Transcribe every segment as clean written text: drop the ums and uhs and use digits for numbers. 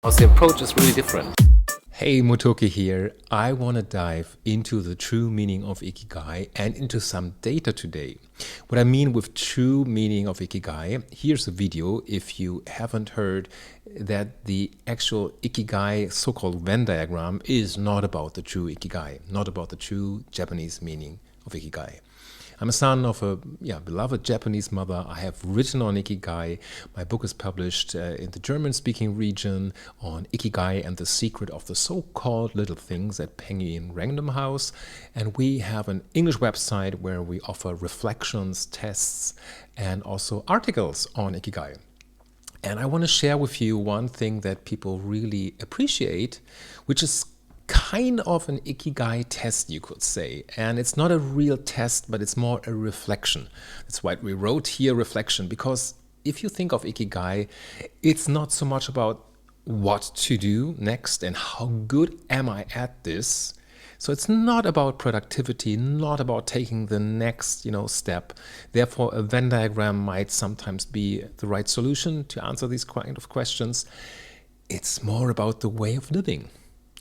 because the approach is really different. Hey, Motoki here. I want to dive into the true meaning of Ikigai and into some data today. What I mean with true meaning of Ikigai, here's a video if you haven't heard that the actual Ikigai so-called Venn diagram is not about the true Ikigai, not about the true Japanese meaning of Ikigai. I'm a son of a beloved Japanese mother. I have written on Ikigai. My book is published in the German-speaking region on Ikigai and the secret of the so-called little things at Penguin Random House. And we have an English website where we offer reflections, tests, and also articles on Ikigai. And I want to share with you one thing that people really appreciate, which is kind of an Ikigai test, you could say. And it's not a real test, but it's more a reflection. That's why we wrote here reflection, because if you think of Ikigai, it's not so much about what to do next and how good am I at this. So it's not about productivity, not about taking the next, step. Therefore, a Venn diagram might sometimes be the right solution to answer these kind of questions. It's more about the way of living.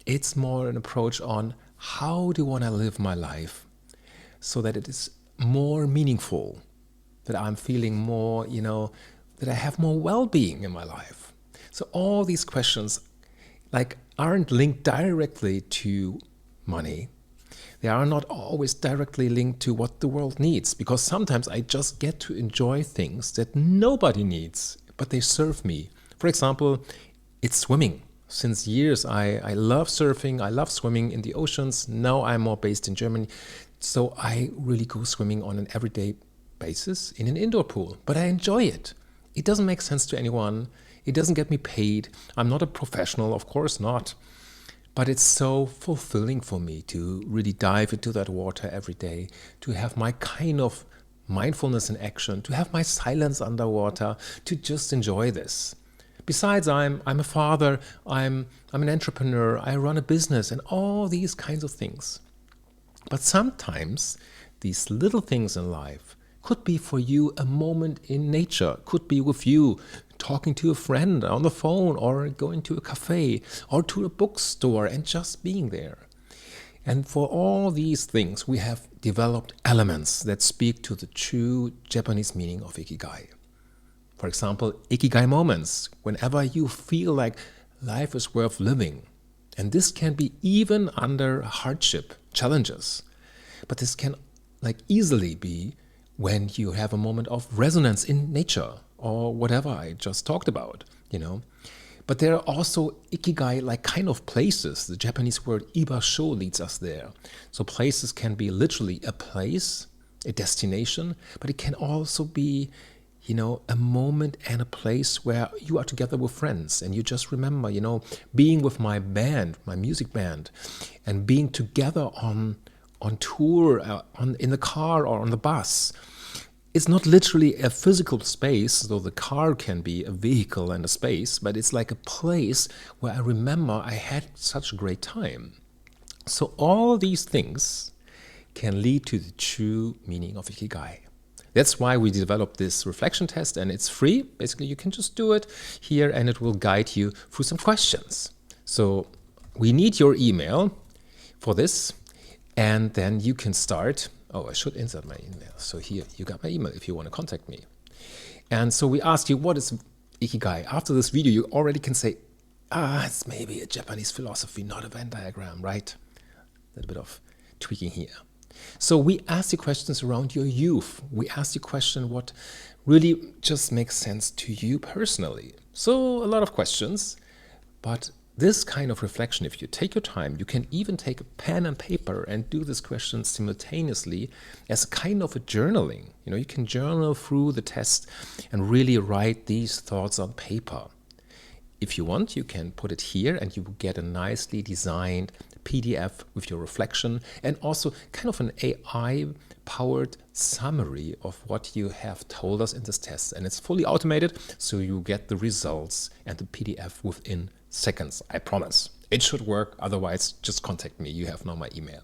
It's more an approach on how do I want to live my life so that it is more meaningful, that I'm feeling more, that I have more well-being in my life. So all these questions aren't linked directly to money. They are not always directly linked to what the world needs, because sometimes I just get to enjoy things that nobody needs, but they serve me. For example, it's swimming. Since years, I love surfing, I love swimming in the oceans. Now I'm more based in Germany, so I really go swimming on an everyday basis in an indoor pool. But I enjoy it. It doesn't make sense to anyone. It doesn't get me paid. I'm not a professional, of course not. But it's so fulfilling for me to really dive into that water every day, to have my kind of mindfulness in action, to have my silence underwater, to just enjoy this. Besides, I'm a father, I'm an entrepreneur, I run a business and all these kinds of things. But sometimes these little things in life could be for you a moment in nature, could be with you talking to a friend on the phone or going to a cafe or to a bookstore and just being there. And for all these things, we have developed elements that speak to the true Japanese meaning of Ikigai. For example, Ikigai moments, whenever you feel like life is worth living. And this can be even under hardship, challenges. But this can easily be when you have a moment of resonance in nature or whatever I just talked about, But there are also Ikigai kind of places. The Japanese word ibasho leads us there. So places can be literally a place, a destination, but it can also be a moment and a place where you are together with friends and you just remember, being with my band, my music band, and being together on tour, in the car or on the bus. It's not literally a physical space, though the car can be a vehicle and a space, but it's like a place where I remember I had such a great time. So all these things can lead to the true meaning of Ikigai. That's why we developed this reflection test, and it's free. Basically, you can just do it here and it will guide you through some questions. So we need your email for this, and then you can start. Oh, I should insert my email. So here, you got my email if you want to contact me. And so we asked you, what is Ikigai? After this video, you already can say, it's maybe a Japanese philosophy, not a Venn diagram, right? A little bit of tweaking here. So we asked you questions around your youth. We asked you question what really just makes sense to you personally. So a lot of questions, but this kind of reflection, if you take your time, you can even take a pen and paper and do this question simultaneously as a kind of a journaling. You can journal through the test and really write these thoughts on paper. If you want, you can put it here and you will get a nicely designed PDF with your reflection and also kind of an AI-powered summary of what you have told us in this test. And it's fully automated, so you get the results and the PDF within seconds, I promise. It should work, otherwise just contact me. You have now my email.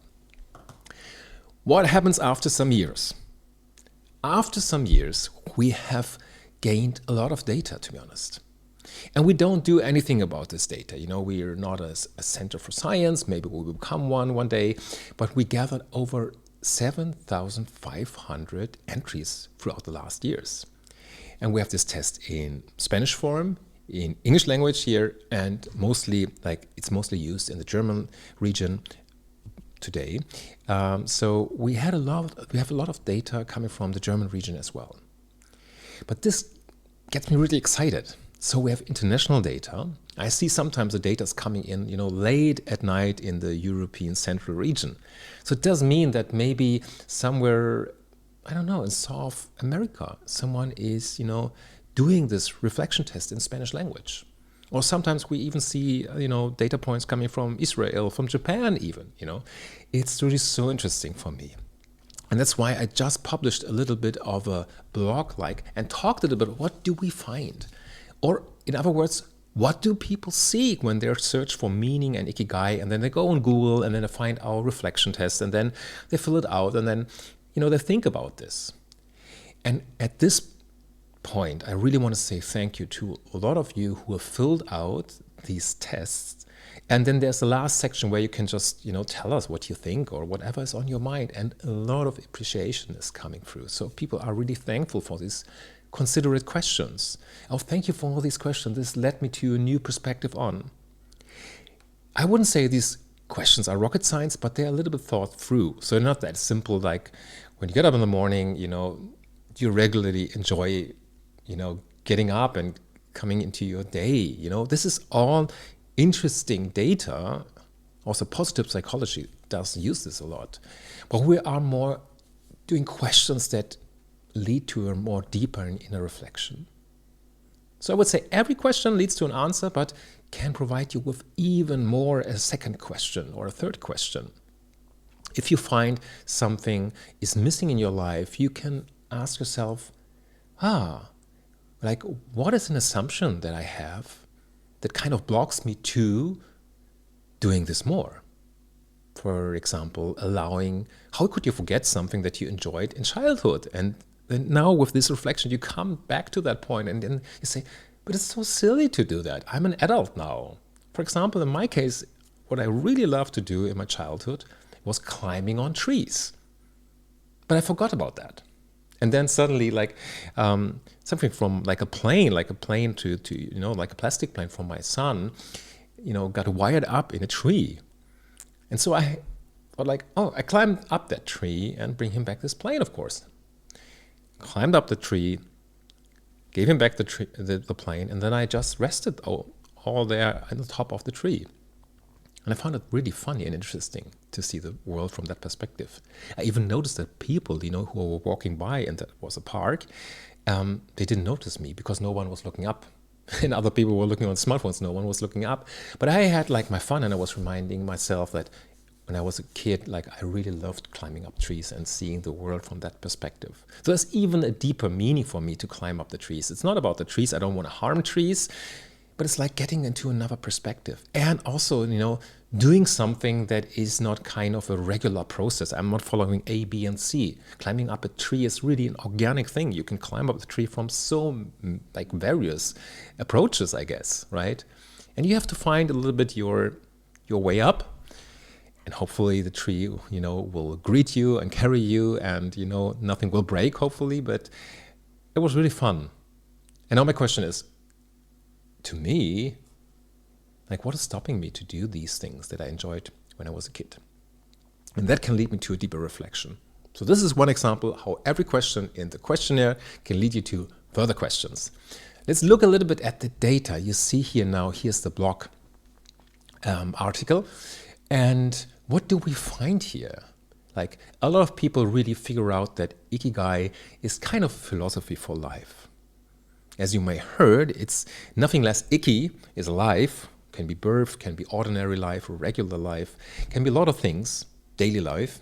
What happens after some years? After some years, we have gained a lot of data, to be honest. And we don't do anything about this data. You know, we are not a center for science. Maybe we will become one day. But we gathered over 7,500 entries throughout the last years. And we have this test in Spanish form, in English language here, and mostly, it's mostly used in the German region today. So we have a lot of data coming from the German region as well. But this gets me really excited. So we have international data. I see sometimes the data is coming in, late at night in the European Central region. So it does mean that maybe somewhere, I don't know, in South America, someone is, doing this reflection test in Spanish language. Or sometimes we even see, data points coming from Israel, from Japan even, It's really so interesting for me. And that's why I just published a little bit of a blog and talked a little bit, what do we find? Or in other words, what do people seek when they search for meaning and ikigai, and then they go on Google and then they find our reflection test and then they fill it out and then, they think about this. And at this point, I really want to say thank you to a lot of you who have filled out these tests. And then there's the last section where you can just, tell us what you think or whatever is on your mind. And a lot of appreciation is coming through. So people are really thankful for these considerate questions. Oh, thank you for all these questions. This led me to a new perspective on. I wouldn't say these questions are rocket science, but they're a little bit thought through. So they're not that simple, like when you get up in the morning, do you regularly enjoy, getting up and coming into your day? This is all interesting data. Also, positive psychology does use this a lot. But we are more doing questions that lead to a more deeper and inner reflection. So I would say every question leads to an answer, but can provide you with even more a second question or a third question. If you find something is missing in your life, you can ask yourself, what is an assumption that I have that kind of blocks me to doing this more? For example, how could you forget something that you enjoyed in childhood? And then now with this reflection, you come back to that point and then you say, but it's so silly to do that. I'm an adult now. For example, in my case, what I really loved to do in my childhood was climbing on trees. But I forgot about that. And then suddenly, something from like a plane to like a plastic plane from my son, got wired up in a tree. And so I thought I climbed up that tree and bring him back this plane, of course. Climbed up the tree, gave him back the plane, and then I just rested all there at the top of the tree. And I found it really funny and interesting to see the world from that perspective. I even noticed that people, who were walking by, and that was a park, they didn't notice me because no one was looking up. And other people were looking on smartphones, no one was looking up. But I had my fun, and I was reminding myself that when I was a kid, I really loved climbing up trees and seeing the world from that perspective. So there's even a deeper meaning for me to climb up the trees. It's not about the trees. I don't want to harm trees. But it's like getting into another perspective. And also, doing something that is not kind of a regular process. I'm not following A, B, and C. Climbing up a tree is really an organic thing. You can climb up the tree from so various approaches, I guess, right? And you have to find a little bit your way up. And hopefully the tree, will greet you and carry you and, nothing will break, hopefully. But it was really fun. And now my question is, to me, what is stopping me to do these things that I enjoyed when I was a kid? And that can lead me to a deeper reflection. So this is one example how every question in the questionnaire can lead you to further questions. Let's look a little bit at the data. You see here now, here's the blog article. And what do we find here? A lot of people really figure out that Ikigai is kind of philosophy for life. As you may heard, it's nothing less. Iki is life, can be birth, can be ordinary life or regular life, can be a lot of things, daily life.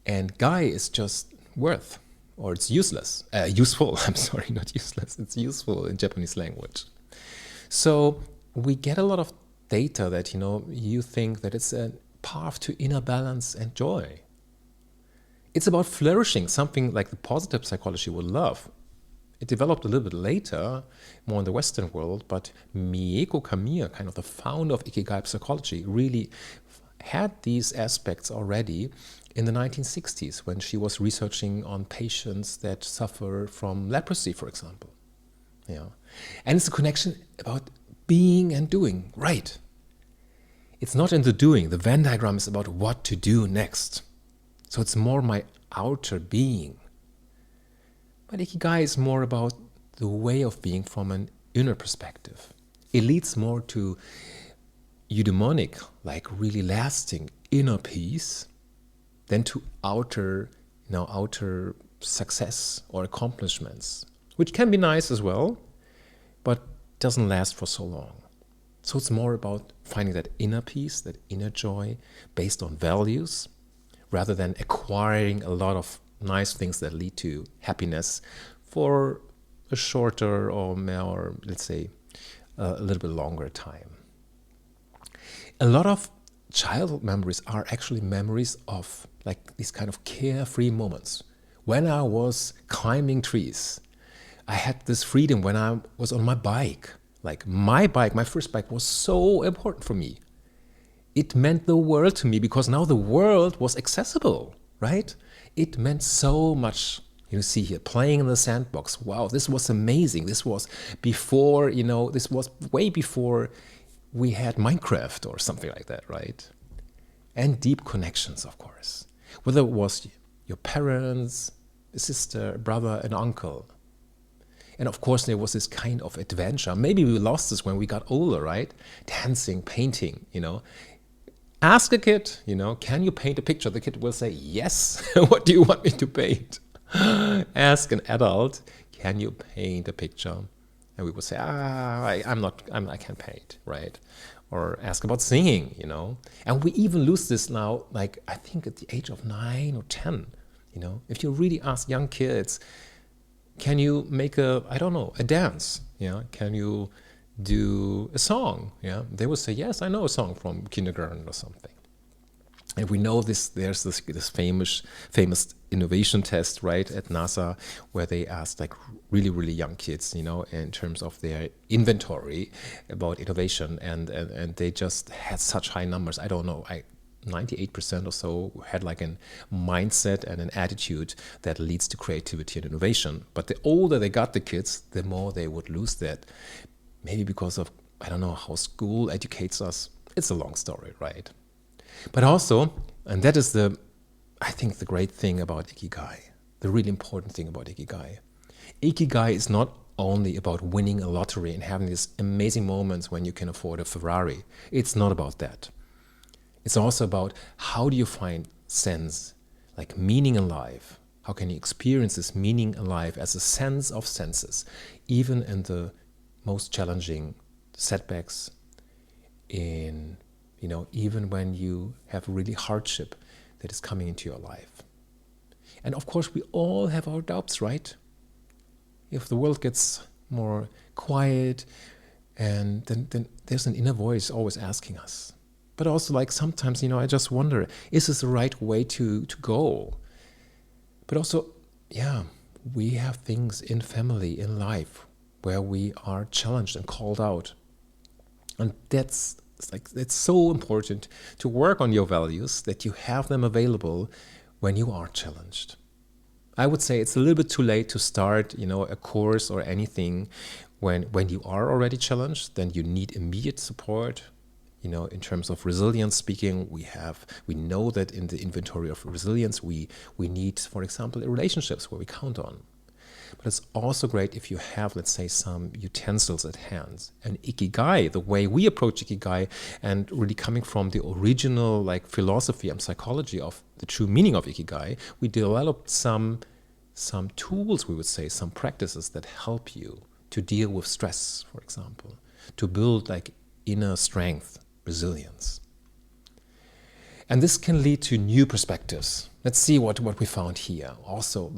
And gai is just worth, or it's useful, I'm sorry, not useless, it's useful in Japanese language. So we get a lot of data that, you think that it's a path to inner balance and joy. It's about flourishing, something like the positive psychology would love. It developed a little bit later, more in the Western world, but Mieko Kamiya, kind of the founder of Ikigai psychology, really had these aspects already in the 1960s when she was researching on patients that suffer from leprosy, for example. Yeah. And it's a connection about being and doing, right? It's not in the doing. The Venn diagram is about what to do next. So it's more my outer being. But Ikigai is more about the way of being from an inner perspective. It leads more to eudaimonic, like really lasting inner peace, than to outer success or accomplishments, which can be nice as well, but doesn't last for so long. So it's more about finding that inner peace, that inner joy, based on values, rather than acquiring a lot of nice things that lead to happiness for a shorter or more, let's say, a little bit longer time. A lot of childhood memories are actually memories of like these kind of carefree moments. When I was climbing trees, I had this freedom when I was on my bike. Like my bike, my first bike was so important for me. It meant the world to me because now the world was accessible, right? It meant so much. You see here, playing in the sandbox. Wow, this was amazing. This was before, this was way before we had Minecraft or something like that, right? And deep connections, of course. Whether it was your parents, a sister, a brother, an uncle. And of course, there was this kind of adventure. Maybe we lost this when we got older, right? Dancing, painting, Ask a kid, can you paint a picture? The kid will say, yes. What do you want me to paint? Ask an adult, can you paint a picture? And we will say, I can't paint, right? Or ask about singing, And we even lose this now, like I think at the age of 9 or 10, If you really ask young kids, can you make a dance? Yeah, can you do a song? Yeah, they will say, yes, I know a song from kindergarten or something. And we know this. There's this famous innovation test, right, at NASA, where they asked like really, really young kids, in terms of their inventory about innovation, and they just had such high numbers. I don't know, 98% or so had like a mindset and an attitude that leads to creativity and innovation. But the older they got, the kids, the more they would lose that. Maybe because of, I don't know, how school educates us. It's a long story, right? But also, and that is I think the great thing about Ikigai, the really important thing about Ikigai. Ikigai is not only about winning a lottery and having these amazing moments when you can afford a Ferrari. It's not about that. It's also about how do you find sense, like meaning in life? How can you experience this meaning in life as a sense of senses, even in the most challenging setbacks, even when you have really hardship that is coming into your life. And of course, we all have our doubts, right? If the world gets more quiet, and then there's an inner voice always asking us. But also, like sometimes, I just wonder, is this the right way to go? But also, we have things in family, in life, where we are challenged and called out. And it's so important to work on your values, that you have them available when you are challenged. I would say it's a little bit too late to start, a course or anything when you are already challenged. Then you need immediate support. In terms of resilience speaking, we know that in the inventory of resilience, we need, for example, relationships where we count on. But it's also great if you have, let's say, some utensils at hand. And Ikigai, the way we approach Ikigai, and really coming from the original philosophy and psychology of the true meaning of Ikigai, we developed some tools, we would say, some practices that help you to deal with stress, for example, to build inner strength, resilience. And this can lead to new perspectives. Let's see what we found here. Also,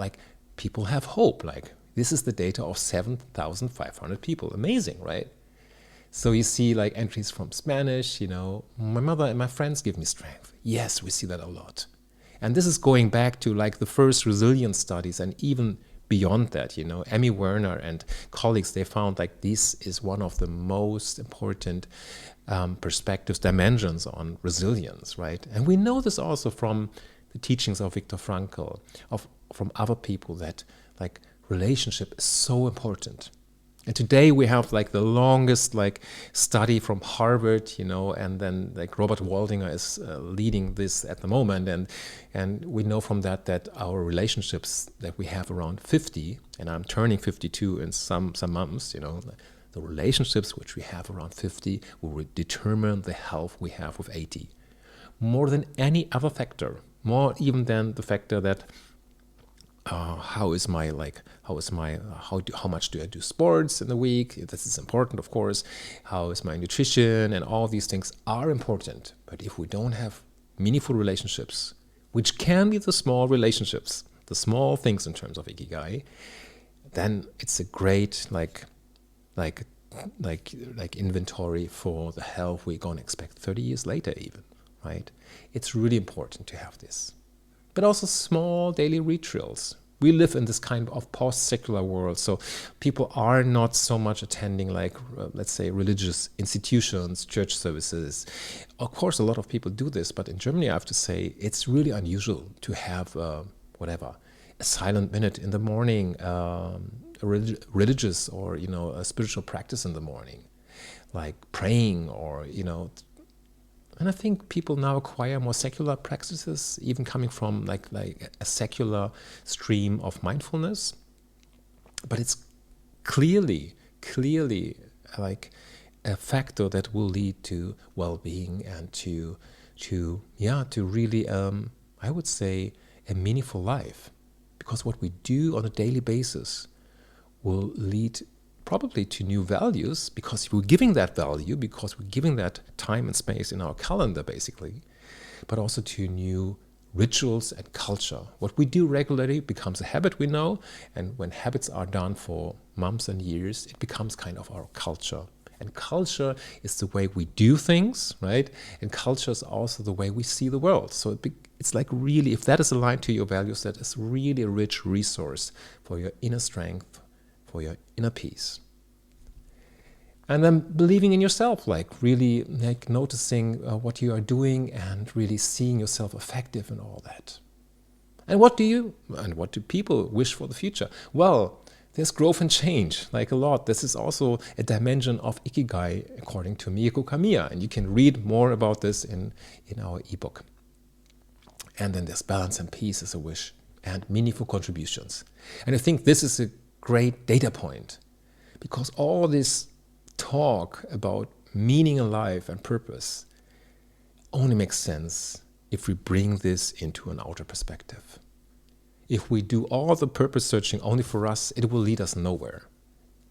people have hope. This is the data of 7,500 people. Amazing, right? So you see entries from Spanish, my mother and my friends give me strength. Yes, we see that a lot. And this is going back to the first resilience studies and even beyond that. Emmy Werner and colleagues, they found like this is one of the most important perspectives, dimensions on resilience, right? And we know this also from the teachings of Viktor Frankl, from other people, that like relationship is so important. And today we have like the longest like study from Harvard, and then like Robert Waldinger is leading this at the moment, and we know from that our relationships that we have around 50, and I'm turning 52 in some months, the relationships which we have around 50 will determine the health we have with 80, more than any other factor, more even than the factor that how much do I do sports in the week? This is important, of course. How is my nutrition? And all these things are important. But if we don't have meaningful relationships, which can be the small relationships, the small things in terms of ikigai, then it's a great like inventory for the health we're gonna expect 30 years later even, right? It's really important to have this. But also small daily rituals. We live in this kind of post-secular world, so people are not so much attending let's say, religious institutions, church services. Of course, a lot of people do this, but in Germany, I have to say, it's really unusual to have a silent minute in the morning, a religious or, a spiritual practice in the morning, like praying or, and I think people now acquire more secular practices, even coming from like a secular stream of mindfulness. But it's clearly like a factor that will lead to well-being and to really, I would say, a meaningful life. Because what we do on a daily basis will lead probably to new values, because we're giving that value, because we're giving that time and space in our calendar, basically, but also to new rituals and culture. What we do regularly becomes a habit, we know, and when habits are done for months and years, it becomes kind of our culture. And culture is the way we do things, right? And culture is also the way we see the world. So it's like really, if that is aligned to your values, that is really a rich resource for your inner strength, for your inner peace. And then believing in yourself, like really like noticing what you are doing and really seeing yourself effective in all that. And what do people wish for the future? Well, there's growth and change, like a lot. This is also a dimension of Ikigai, according to Miyako Kamiya. And you can read more about this in our ebook. And then there's balance and peace as a wish, and meaningful contributions. And I think this is a great data point, because all this talk about meaning in life and purpose only makes sense if we bring this into an outer perspective. If we do all the purpose searching only for us, it will lead us nowhere.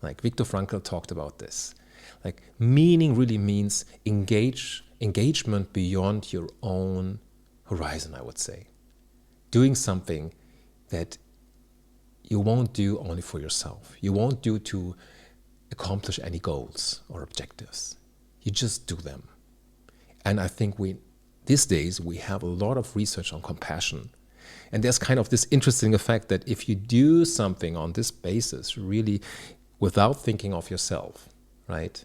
Like Viktor Frankl talked about this. Like meaning really means engagement beyond your own horizon, I would say. Doing something that you won't do only for yourself. You won't do to accomplish any goals or objectives. You just do them. And I think these days we have a lot of research on compassion. And there's kind of this interesting effect that if you do something on this basis, really without thinking of yourself, right,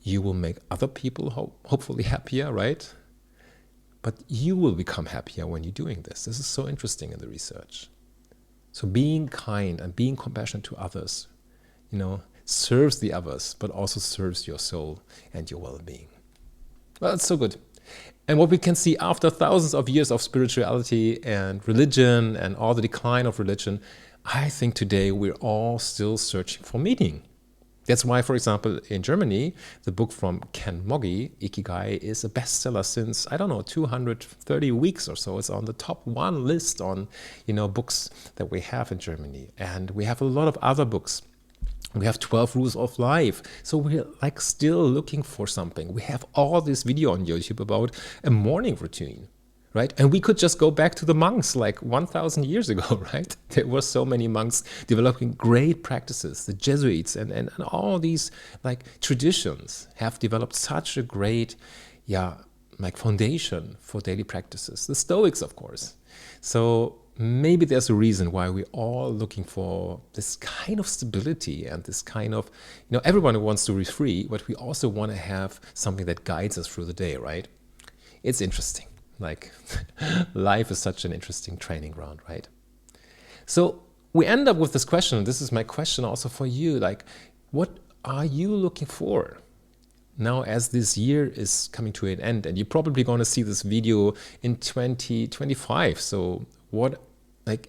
you will make other people hopefully happier, right? But you will become happier when you're doing this. This is so interesting in the research. So being kind and being compassionate to others, serves the others, but also serves your soul and your well-being. Well, it's so good. And what we can see after thousands of years of spirituality and religion and all the decline of religion, I think today we're all still searching for meaning. That's why, for example, in Germany, the book from Ken Moggy, Ikigai, is a bestseller since, 230 weeks or so. It's on the top 1 list on, books that we have in Germany. And we have a lot of other books. We have 12 rules of life. So we're like still looking for something. We have all this video on YouTube about a morning routine, right? And we could just go back to the monks like 1,000 years ago, right? There were so many monks developing great practices. The Jesuits and all these like traditions have developed such a great, foundation for daily practices. The Stoics, of course. So maybe there's a reason why we're all looking for this kind of stability and this kind of, everyone wants to be free, but we also want to have something that guides us through the day, right? It's interesting. Like life is such an interesting training ground, right? So we end up with this question. This is my question also for you. Like, what are you looking for now as this year is coming to an end? And you're probably going to see this video in 2025. So what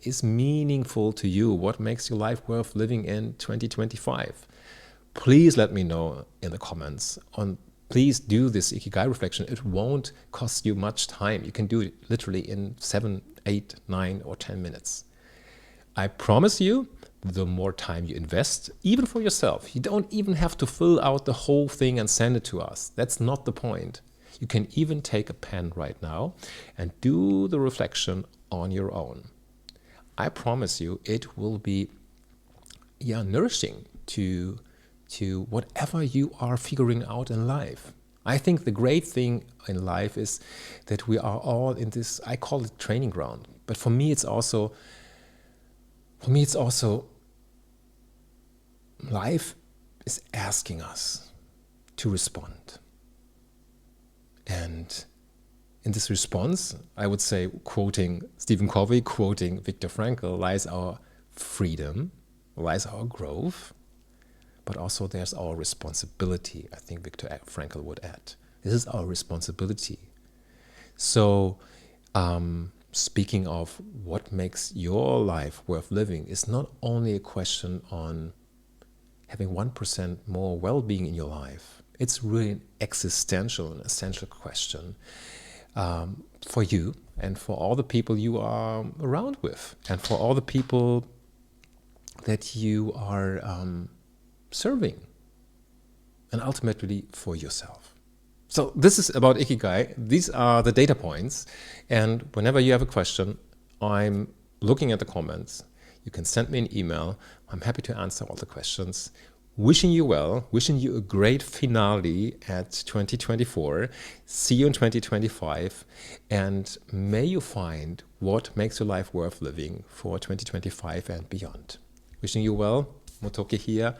is meaningful to you? What makes your life worth living in 2025? Please let me know in the comments. Please do this Ikigai reflection. It won't cost you much time. You can do it literally in 7, 8, 9, or 10 minutes. I promise you, the more time you invest, even for yourself, you don't even have to fill out the whole thing and send it to us. That's not the point. You can even take a pen right now and do the reflection on your own. I promise you, it will be nourishing to whatever you are figuring out in life. I think the great thing in life is that we are all in this, I call it training ground. But for me, it's also life is asking us to respond. And in this response, I would say, quoting Stephen Covey, quoting Viktor Frankl, lies our freedom, lies our growth, but also there's our responsibility, I think Viktor Frankl would add. This is our responsibility. So, speaking of what makes your life worth living is not only a question on having 1% more well-being in your life. It's really an existential and essential question for you and for all the people you are around with and for all the people that you are serving, and ultimately for yourself. So this is about Ikigai. These are the data points. And whenever you have a question, I'm looking at the comments. You can send me an email. I'm happy to answer all the questions. Wishing you well, wishing you a great finale at 2024. See you in 2025. And may you find what makes your life worth living for 2025 and beyond. Wishing you well. Motoki here.